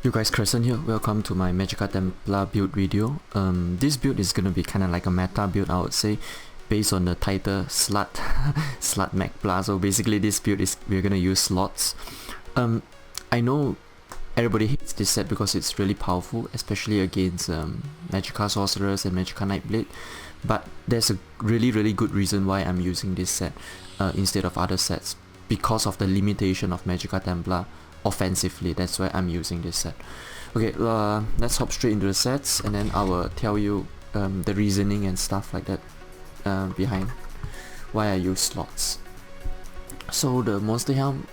Yo guys, Crescent here. Welcome to my Magicka Templar build video. This build is gonna be kind of like a meta build, I would say, based on the title Slut magplar. So basically this build is we're gonna use slots. I know everybody hates this set because it's really powerful, especially against Magicka Sorcerers and Magicka Nightblade. But there's a really good reason why I'm using this set instead of other sets, because of the limitation of Magicka Templar offensively. That's why I'm using this set. Okay, let's hop straight into the sets, and then I will tell you the reasoning and stuff like that behind why I use slots. So the Monster Helm,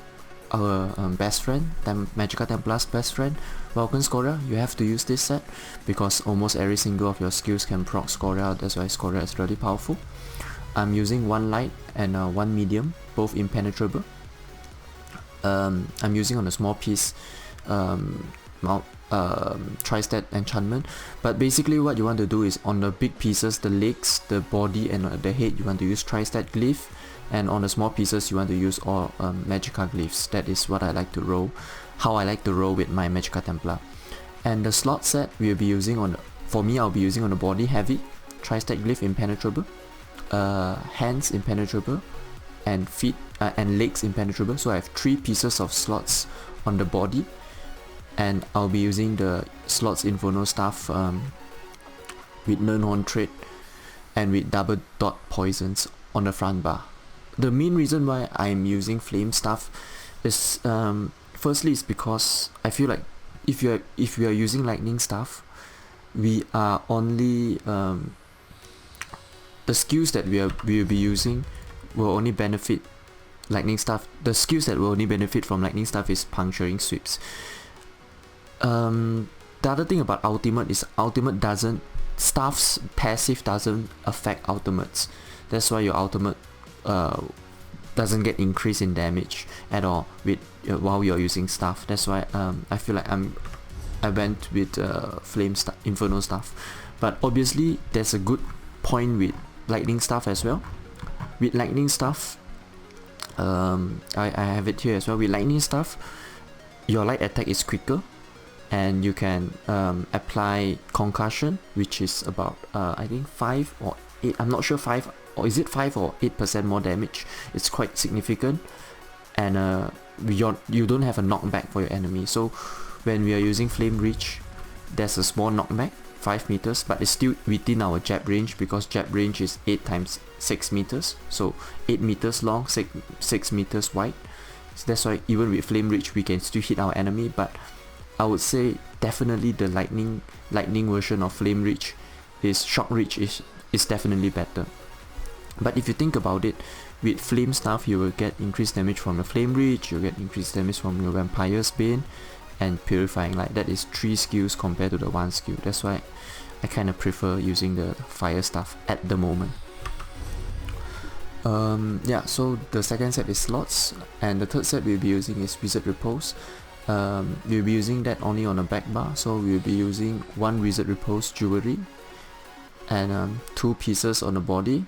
our best friend, Magicka Templar's best friend, Vulcan Scoria, you have to use this set because almost every single of your skills can proc Scoria. That's why Scoria is really powerful. I'm using one light and one medium, both impenetrable. I'm using on a small piece tri-stat enchantment, but basically what you want to do is on the big pieces, the legs, the body and the head, you want to use tri-stat glyph, and on the small pieces you want to use all Magicka glyphs. That is what I like to roll, how I like to roll with my Magicka Templar. And the slot set we'll be using on, for me I'll be using on the body heavy, tri-stat glyph impenetrable, hands impenetrable, and feet and legs impenetrable. So I have 3 pieces of slots on the body, and I'll be using the slots Inferno Staff with Nirn trait and with double dot poisons on the front bar. The main reason why I'm using Flame Staff is firstly is because I feel like if we are using Lightning Staff, we are only the skills that we'll be using will only benefit Lightning Staff. The skills that will only benefit from Lightning Staff is Puncturing Sweeps. The other thing about Ultimate is Ultimate doesn't, Staff's passive doesn't affect Ultimates. That's why your Ultimate doesn't get increased in damage at all with while you're using Staff. That's why I feel like I went with Inferno Staff. But obviously there's a good point with Lightning Staff as well. With Lightning Staff, I have it here as well. With Lightning Staff, your light attack is quicker, and you can apply Concussion, which is about I think 5 or 8, I'm not sure, 5 or is it 5 or 8% more damage. It's quite significant, and you don't have a knockback for your enemy. So when we are using Flame Reach, there's a small knockback, 5 meters, but it's still within our jab range, because jab range is 8 times 6 meters, so 8 meters long, 6 meters wide. So that's why even with Flame Reach we can still hit our enemy. But I would say definitely the lightning version of Flame Reach is Shock Reach is definitely better. But if you think about it, with Flame Staff you will get increased damage from the Flame Reach, you get increased damage from your Vampire's Bane and Purifying Light. That is 3 skills compared to the 1 skill. That's why I kind of prefer using the Fire Staff at the moment. Yeah, so the second set is slots, and the third set we'll be using is Wizard Repose. We'll be using that only on the back bar, so we'll be using 1 Wizard Repose jewelry and 2 pieces on the body.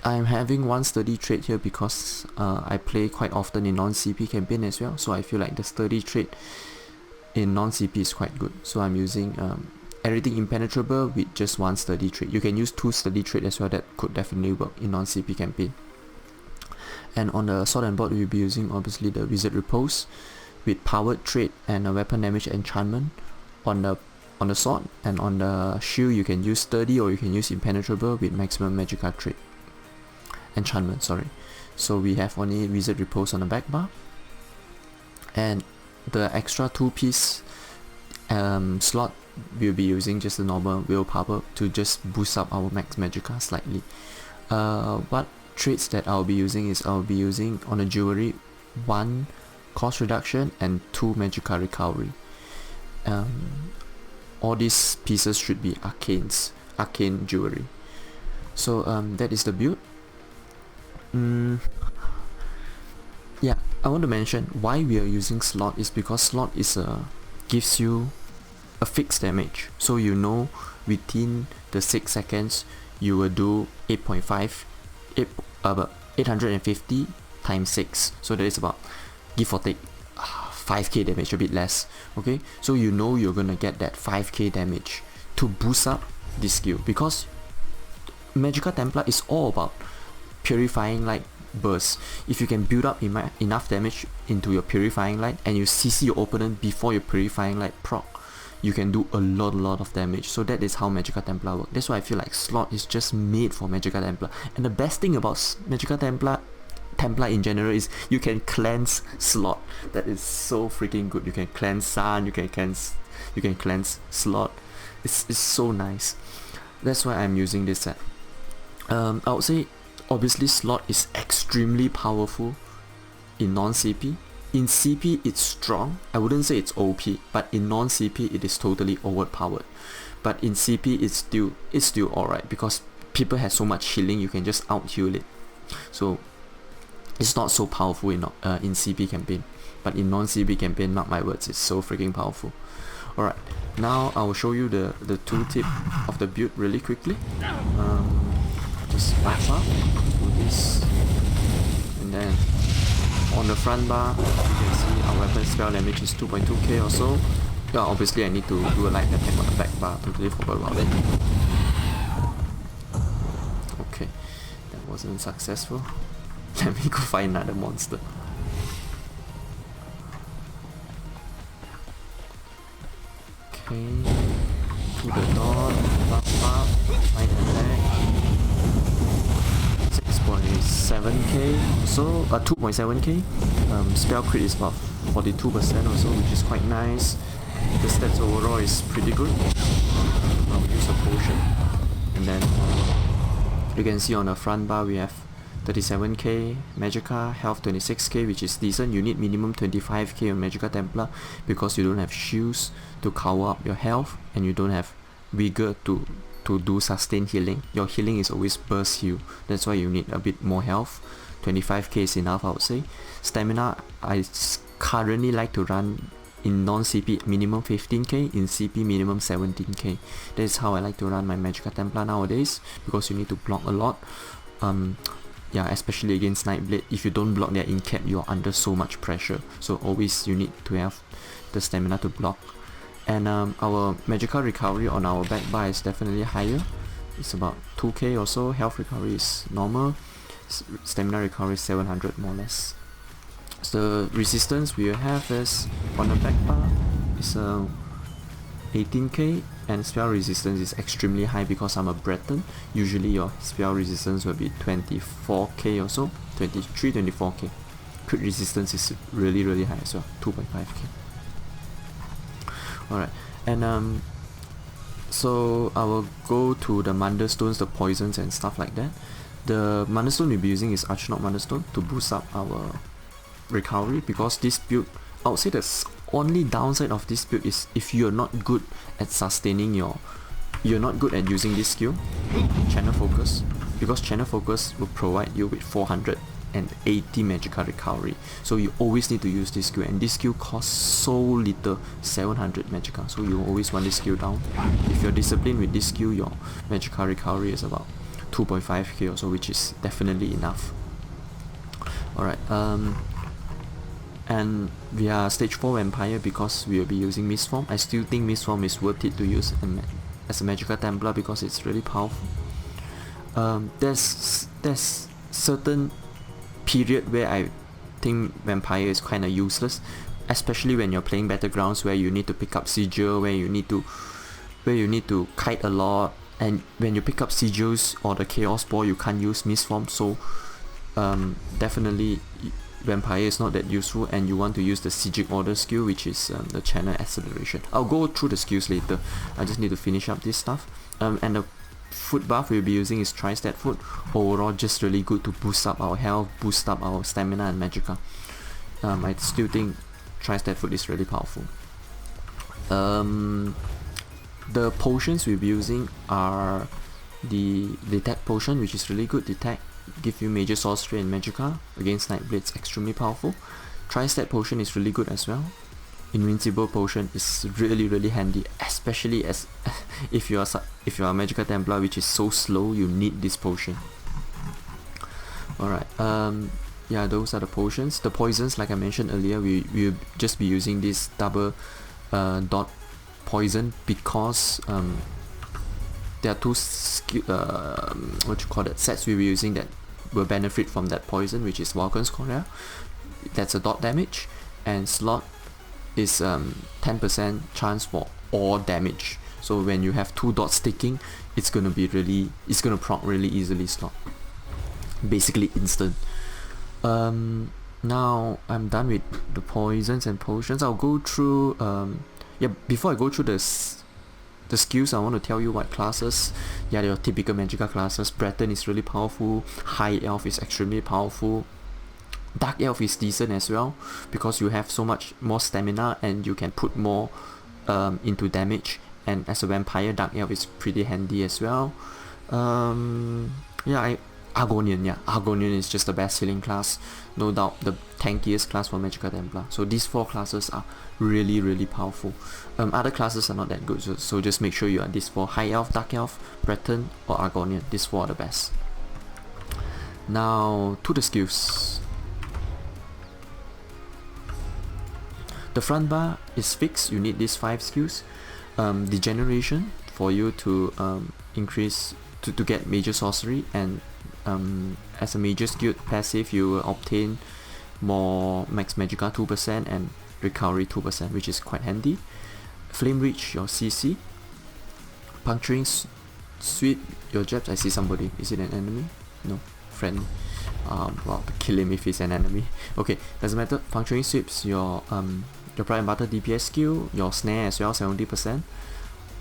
I'm having 1 sturdy trait here because I play quite often in non-CP campaign as well, so I feel like the sturdy trait in non-CP is quite good. So I'm using everything impenetrable with just 1 sturdy trait. You can use 2 sturdy trait as well, that could definitely work in non-CP campaign. And on the sword and board we'll be using obviously the Wizard Repose with powered trait and a weapon damage enchantment on the sword, and on the shield you can use sturdy or you can use impenetrable with maximum Magicka trait enchantment, sorry. So we have only Wizard Repose on the back bar, and the extra 2-piece slot we'll be using just the normal willpower to just boost up our max Magicka slightly. What traits that I'll be using is I'll be using on the jewelry 1 cost reduction and 2 Magicka recovery. All these pieces should be arcane jewelry. So that is the build. Yeah, I want to mention why we are using slot is because slot is gives you a fixed damage, so you know within the 6 seconds you will do 850 times 6, so that is about, give or take, 5k damage, a bit less. Okay, so you know you're gonna get that 5k damage to boost up this skill, because Magicka Templar is all about purifying light burst. If you can build up enough damage into your purifying light and you CC your opponent before your purifying light proc, you can do a lot of damage. So that is how Magicka Templar works. That's why I feel like Slot is just made for Magicka Templar. And the best thing about Magicka Templar in general is you can cleanse Slot. That is so freaking good. You can cleanse Sun, you can cleanse Slot. It's so nice. That's why I'm using this set. I would say obviously Slot is extremely powerful in non-CP. In CP it's strong. I wouldn't say it's OP, but in non-CP it is totally overpowered. But in CP it's still alright, because people have so much healing, you can just out heal it. So it's not so powerful in CP campaign, but in non-CP campaign, mark my words, it's so freaking powerful. Alright, now I will show you the tooltip of the build really quickly. Just back up, do this, and then on the front bar, you can see our weapon spell damage is 2.2k or so. Yeah, obviously I need to do a light attack on the back bar, totally forgot about it. Okay, that wasn't successful. Let me go find another monster. Okay, to the door, pop, light attack. 6.7k, so 2.7k. Spell crit is about 42% or so, which is quite nice. The stats overall is pretty good. I'll use a potion, and then you can see on the front bar we have 37k Magicka, health 26k, which is decent. You need minimum 25k on Magicka Templar because you don't have shields to cover up your health, and you don't have vigor to do sustained healing. Your healing is always burst heal, that's why you need a bit more health. 25k is enough, I would say. Stamina, I currently like to run in non-CP minimum 15k, in CP minimum 17k. That is how I like to run my Magicka Templar nowadays, because you need to block a lot. Yeah, especially against Nightblade. If you don't block their in-cap, you're under so much pressure, so always you need to have the stamina to block. And our Magicka recovery on our back bar is definitely higher. It's about 2k or so. Health recovery is normal. Stamina recovery is 700 more or less. So the resistance we have is on the back bar is 18k, and spell resistance is extremely high because I'm a Breton. Usually your spell resistance will be 24k or so, 24k. Crit resistance is really high as well, 2.5k. Alright, and so I will go to the Mundus stones, the poisons and stuff like that. The Mundus stone we'll be using is Archnaut Mundus stone to boost up our recovery, because this build, I would say the only downside of this build is if you're not good at sustaining you're not good at using this skill, Channel Focus, because Channel Focus will provide you with 480 Magicka recovery. So you always need to use this skill, and this skill costs so little, 700 Magicka, so you always want this skill down. If you're disciplined with this skill, your Magicka recovery is about 2.5k or so, which is definitely enough. Alright, and we are stage 4 vampire because we will be using Mist Form. I still think Mist Form is worth it to use as a Magicka Templar because it's really powerful. There's certain period where I think vampire is kind of useless, especially when you're playing battlegrounds where you need to pick up sigil, where you need to kite a lot, and when you pick up sigils or the chaos ball you can't use Mist Form. So definitely vampire is not that useful, and you want to use the Psijic order skill, which is the channel acceleration. I'll go through the skills later, I just need to finish up this stuff. And the food buff we'll be using is Tri-Stat Food. Overall just really good to boost up our health, boost up our stamina and Magicka. I still think Tri-Stat Food is really powerful. The potions we'll be using are the Detect potion, which is really good. Detect give you major sorcery and Magicka against Nightblades, extremely powerful. Tri-Stat potion is really good as well. Invincible potion is really handy, especially as if you are a Magicka Templar which is so slow, you need this potion. Alright, yeah, those are the potions. The poisons, like I mentioned earlier, we'll just be using this double dot poison because there are two sets we'll be using that will benefit from that poison, which is Vulcan's Chorea. That's a dot damage, and slot is 10% chance for all damage. So when you have 2 dots sticking, it's gonna proc really easily slot. Basically instant. Now I'm done with the poisons and potions. I'll go through before I go through the skills, I want to tell you what classes. Yeah, your typical Magicka classes. Breton is really powerful. High Elf is extremely powerful. Dark Elf is decent as well because you have so much more stamina and you can put more into damage. And as a vampire, Dark Elf is pretty handy as well. Argonian is just the best healing class, no doubt the tankiest class for Magicka Templar. So these 4 classes are really, really powerful. Other classes are not that good, so just make sure you are these 4: High Elf, Dark Elf, Breton, or Argonian. These 4 are the best. Now to the skills. The front bar is fixed. You need these 5 skills. Degeneration for you to increase to get major sorcery, and as a major skilled passive you will obtain more max magicka 2% and recovery 2%, which is quite handy. Flame reach your CC. Puncturing sweep your jabs. I see somebody. Is it an enemy? No, friend. Well, kill him if he's an enemy. Okay, doesn't matter. Puncturing sweeps your bread and butter DPS skill, your snare as well, 70%.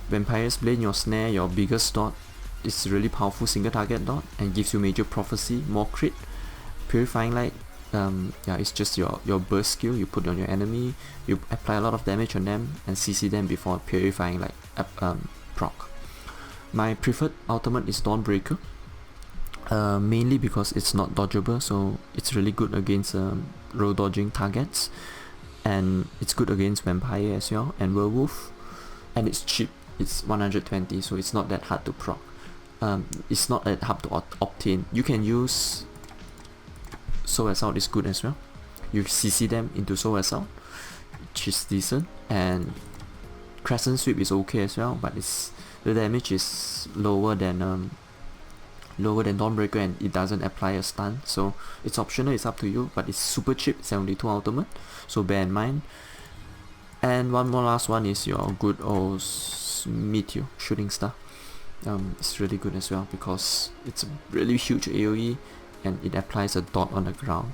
Vampire's Blade, your snare, your biggest dot. It's really powerful single target dot and gives you major prophecy, more crit. Purifying Light, it's just your burst skill. You put on your enemy, you apply a lot of damage on them and CC them before Purifying Light proc. My preferred ultimate is Dawnbreaker, mainly because it's not dodgeable, so it's really good against roll dodging targets, and it's good against Vampire as well and Werewolf, and it's cheap. It's 120, so it's not that hard to proc. It's not that hard to obtain. You can use Soul Assault is good as well. You CC them into Soul Assault, which is decent, and Crescent Sweep is okay as well, but the damage is lower than Dawnbreaker, and it doesn't apply a stun, so it's optional. It's up to you, but it's super cheap, 72 ultimate, so bear in mind. And one more last one is your good old Meteor Shooting Star. It's really good as well because it's a really huge AoE and it applies a dot on the ground,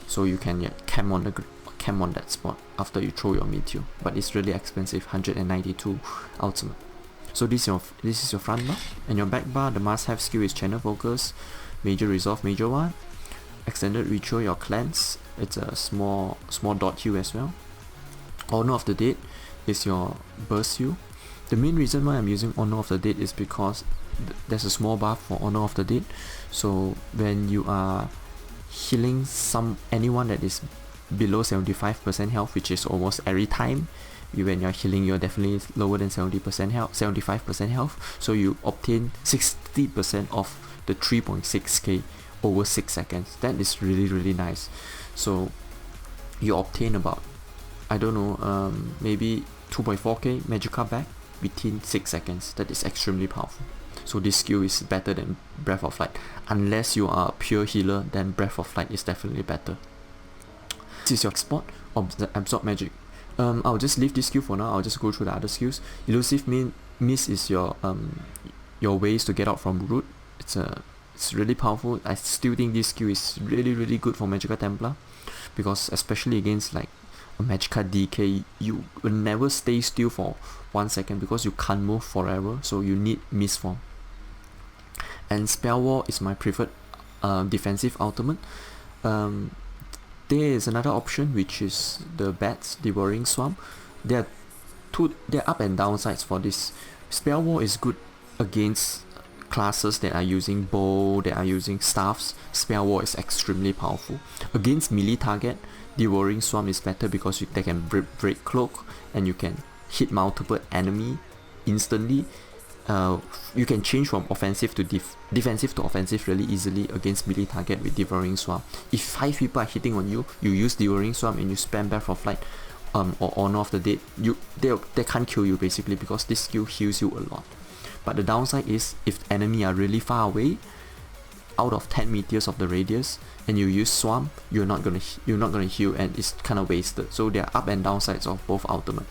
so you can camp on that spot after you throw your meteor. But it's really expensive, 192 ultimate. So this is your front bar, and your back bar. The must-have skill is Channel Focus, Major Resolve, Major 1, Extended Ritual, your cleanse. It's a small dot heal as well. Honor of the Dead is your burst heal. The main reason why I'm using Honor of the Dead is because there's a small buff for Honor of the Dead. So when you are healing anyone that is below 75% health, which is almost every time, when you're healing, you're definitely lower than 70% health, 75% health. So you obtain 60% of the 3.6k over 6 seconds. That is really, really nice. So you obtain about, I don't know, maybe 2.4k magicka back within 6 seconds. That is extremely powerful. So this skill is better than Breath of Light. Unless you are a pure healer, then Breath of Light is definitely better. This is your spot, Absorb Magic. I'll just leave this skill for now. I'll just go through the other skills. Elusive Miss is your ways to get out from root. It's really powerful. I still think this skill is really, really good for Magicka Templar, because especially against like a Magicka DK, you will never stay still for 1 second because you can't move forever, so you need Miss Form. And Spell Wall is my preferred defensive ultimate. There is another option, which is the Bats Devouring Swarm. There are up and down sides for this. Spell Wall is good against classes that are using bow, that are using staffs. Spell Wall is extremely powerful. Against melee target, Devouring Swarm is better because they can break cloak and you can hit multiple enemy instantly. you can change from offensive to defensive to offensive really easily against melee target with Devouring Swarm. If 5 people are hitting on you, you use Devouring Swarm and you spam Breath of Light or Honor of the Dead, they can't kill you basically, because this skill heals you a lot. But the downside is, if enemy are really far away, out of 10 meters of the radius, and you use Swarm, you're not gonna heal, and it's kind of wasted. So there are up and downsides of both ultimate.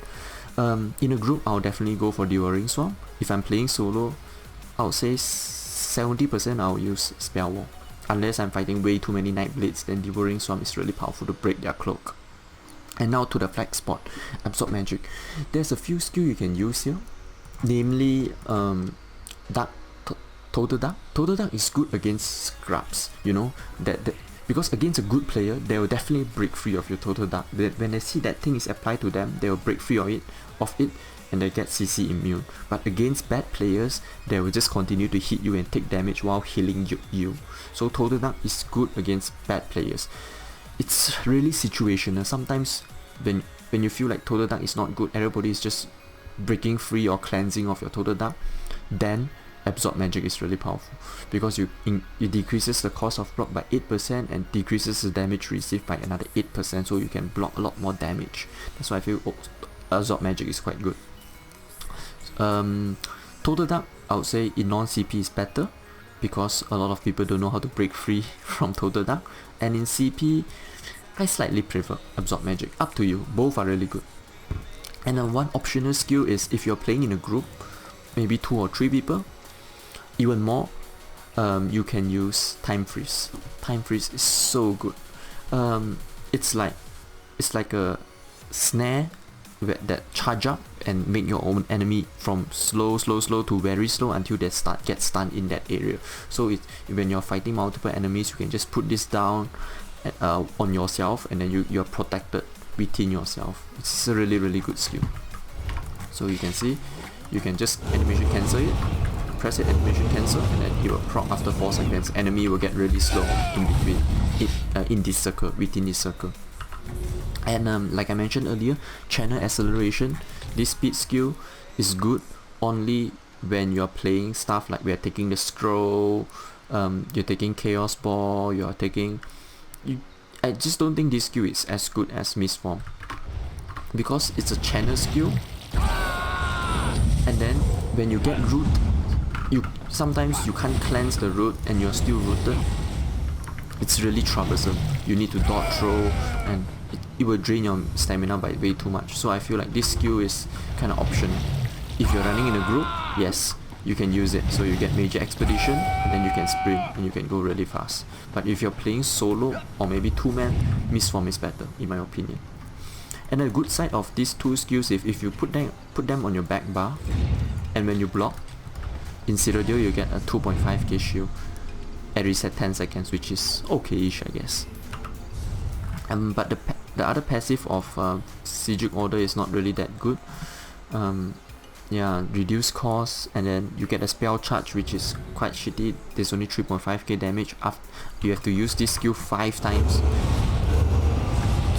In a group, I'll definitely go for Devouring Swarm. If I'm playing solo, I would say 70% I'll use Spell Wall. Unless I'm fighting way too many Nightblades, then Devouring Swarm is really powerful to break their cloak. And now to the flag spot, Absorb Magic. There's a few skills you can use here, namely Total Dark. Total Dark is good against scrubs, you know, that because against a good player, they will definitely break free of your Total Dark. When they see that thing is applied to them, they will break free of it, and they get CC immune. But against bad players, they will just continue to hit you and take damage while healing you. So Total Dark is good against bad players. It's really situational. Sometimes when you feel like Total Dark is not good, everybody is just breaking free or cleansing of your Total Dark, then Absorb Magic is really powerful, because it decreases the cost of block by 8% and decreases the damage received by another 8%, so you can block a lot more damage. That's why I feel Absorb Magic is quite good. Total Dark, I would say in non-CP is better, because a lot of people don't know how to break free from Total Dark, and in CP, I slightly prefer Absorb Magic. Up to you, both are really good. And one optional skill is, if you're playing in a group, maybe 2 or 3 people, even more, you can use Time Freeze. Time Freeze is so good. It's like a snare that charge up and make your own enemy from slow to very slow until they get stunned in that area. So when you're fighting multiple enemies, you can just put this down on yourself, and then you're protected within yourself. It's a really good skill. So you can see, you can just animation cancel it, press it, animation cancel, and then it will proc after 4 seconds. Enemy will get really slow in between in this circle, within this circle. And like I mentioned earlier, channel acceleration, this speed skill is good only when you're playing stuff like we're taking the scroll, you're taking Chaos Ball, I just don't think this skill is as good as Mist Form, because it's a channel skill, and then when you get root, sometimes you can't cleanse the root and you're still rooted. It's really troublesome. You need to dodge throw, and it will drain your stamina by way too much. So I feel like this skill is kind of optional. If you're running in a group, yes, you can use it, so you get Major Expedition, and then you can sprint and you can go really fast. But if you're playing solo or maybe 2-man, Mist Form is better in my opinion. And the good side of these two skills, if you put them on your back bar, and when you block, in Citadel you get a 2.5k shield at reset 10 seconds, which is okay-ish, I guess. But the other passive of Psijic Order is not really that good. Yeah, reduce cost, and then you get a spell charge, which is quite shitty. There's only 3.5k damage. You have to use this skill 5 times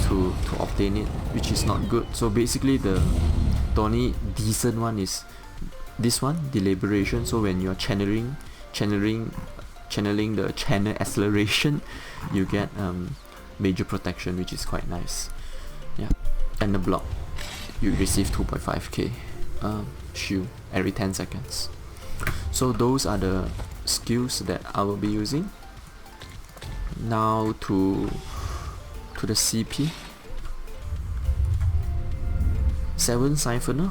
to obtain it, which is not good. So basically the only decent one is this one, Deliberation. So when you're channeling the channel acceleration, you get major protection, which is quite nice. Yeah, and the block, you receive 2.5k shield every 10 seconds. So those are the skills that I will be using. Now to the CP. 7 Siphoner,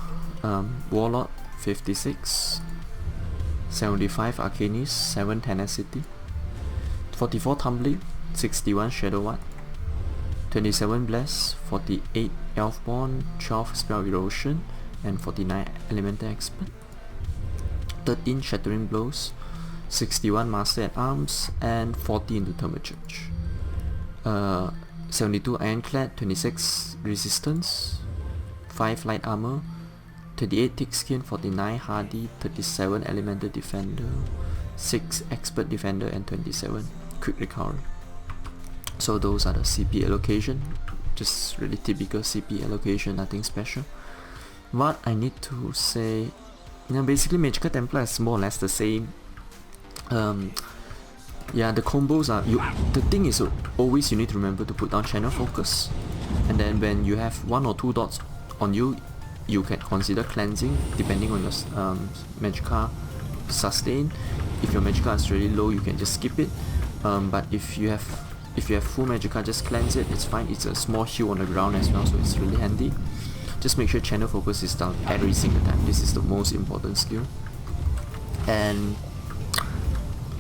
Warlord 56, 75 Arcanist, 7 Tenacity, 44 Tumbling, 61 Shadow Ward, 27 Bless, 48 Elfborn, 12 Spell Erosion, and 49 Elemental Expert, 13 Shattering Blows, 61 Master at Arms, and 40 into Thaumaturge. 72 Ironclad, 26 Resistance, 5 Light Armor, 28 Thick Skin, 49 Hardy, 37 Elemental Defender, 6 Expert Defender, and 27 Quick Recovery. So those are the CP allocation, just really typical CP allocation, nothing special. What I need to say Now basically Magicka Templar is more or less the same. Yeah, the combos are the thing is always you need to remember to put down channel focus, and then when you have 1 or 2 dots on you, you can consider cleansing depending on your Magicka sustain. If your Magicka is really low, you can just skip it. But if you have full Magicka, just cleanse it. It's fine. It's a small heal on the ground as well, so it's really handy. Just make sure channel focus is down every single time. This is the most important skill. And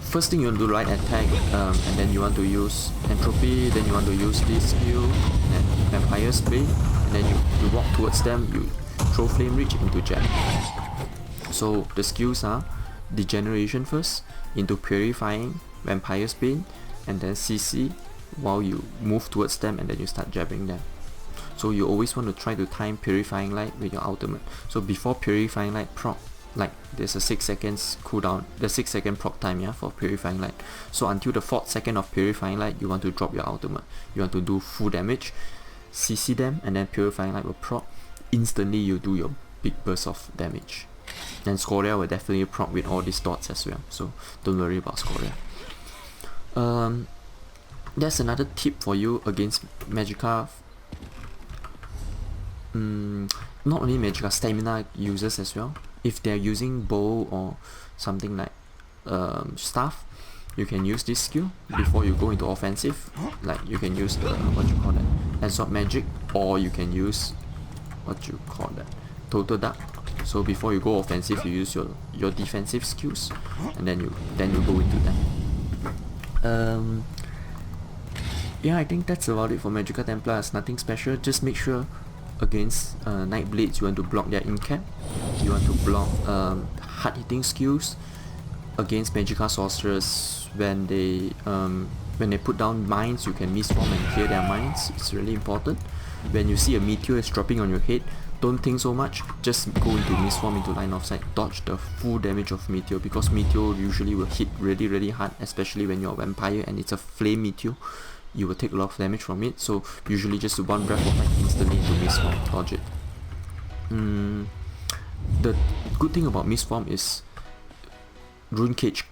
first thing you want to do right attack, and then you want to use entropy, then you want to use this skill, and then vampire's bane, and then you walk towards them, you throw flame reach into jab. So the skills are degeneration first, into purifying, vampire's bane, and then CC while you move towards them, and then you start jabbing them. So you always want to try to time purifying light with your ultimate. So before purifying light proc, like there's a 6 seconds cooldown, the 6 second proc time, yeah, for purifying light. So until the 4th second of purifying light, you want to drop your ultimate. You want to do full damage, CC them, and then purifying light will proc. Instantly you do your big burst of damage. And Scoria will definitely proc with all these dots as well, so don't worry about Scoria. That's another tip for you against Magicka. Not only Magicka, stamina users as well. If they're using bow or something like staff, you can use this skill before you go into offensive. Like you can use the absorb magic, or you can use total dark. So before you go offensive, you use your defensive skills, and then you go into that. Yeah, I think that's about it for Magicka Templar. It's nothing special. Just make sure against Nightblades, you want to block their incap. You want to block hard hitting skills. Against Magicka Sorcerers, when they put down mines, you can misform and clear their mines. It's really important. When you see a meteor is dropping on your head, don't think so much. Just go into misform, into line of sight, dodge the full damage of meteor, because meteor usually will hit really hard, especially when you're a vampire and it's a flame meteor. You will take a lot of damage from it, so usually just one breath of light instantly to misform, dodge it. The good thing about misform is rune cage,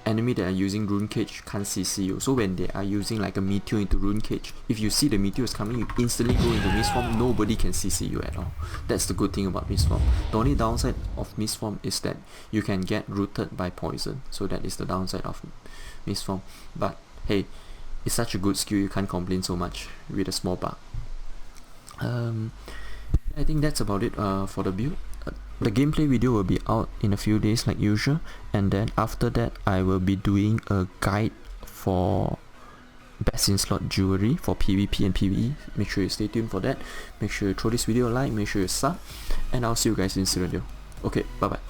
enemy that are using rune cage can't CC you, so when they are using like a meteor into rune cage, if you see the meteor is coming, you instantly go into misform. Nobody can CC you at all. That's the good thing about misform. The only downside of misform is that you can get rooted by poison, so that is the downside of misform. But hey, it's such a good skill, you can't complain so much with a small bug. I think that's about it for the build. The gameplay video will be out in a few days like usual, and then after that I will be doing a guide for best in slot jewelry for PvP and PvE. Make sure you stay tuned for that. Make sure you throw this video a like, make sure you sub, and I'll see you guys in the video. Okay, bye bye.